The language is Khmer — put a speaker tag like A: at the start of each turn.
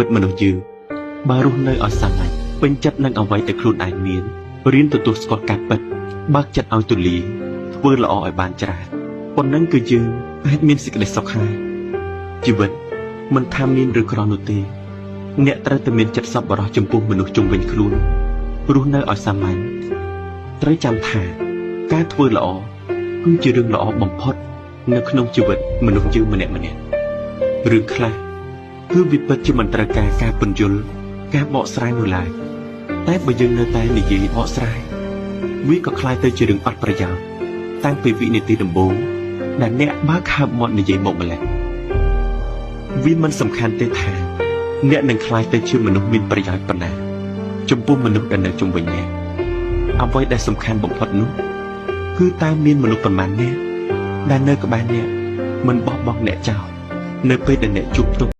A: វិតមនុស្សយើងបើរស់នៅឲ្យសាមញ្ញពេញចិត្តនឹងអ្វីដែលខ្លួនឯងមានរៀនទទួលស្គាល់ការពិតបើកចិត្តឲ្យទូលាយធ្វើល្អឲ្យបានច្រើនប៉ុណ្ណឹងគឺយើងអាចមានសេចក្តីសុខហើយជីវិតមិនថាមានឬក្រនោះទេអ្នកត្រូវតែមានចិត្តសប្បុរសចំពោះមនុស្សជុំវិញខ្លួនរស់នៅឲ្យសាមញ្ញត្រូវចាំថាការធ្វើល្អគឺជារឿងល្អបំផុតនៅក្នុងជីវិតមនុស្សយើងម្នាក់រឿងខ្លះគឺវាពិតជាមិនត្រូវការពន្យល់ការបកស្រាយនោះឡើយតែបើយើងនៅតែនិយាយបកស្រាយវាក៏คล้ายទៅជារឿងអត់ប្រយោជន៍តាំងពីវិនាទីដំបូងដែលអ្នកបើកហើបមាត់និយាយមកម្ល៉េះវាមិនសំខាន់ទេថាអ្នកនឹងคล้ายទៅជាមនុស្សមានប្រយោជន៍ប៉ុណ្ណាចំពោះមនុស្សដែលនៅជុំវិញអ្នកអ្វីដែលសំខាន់បំផុតនោះគឺតើមានមនុស្សប៉ុន្មានអ្នកដែលនៅក្បែរអ្នកមិនបោះបង់អ្នកចោលនៅពេលដែលអ្នកជួបទុក្ខ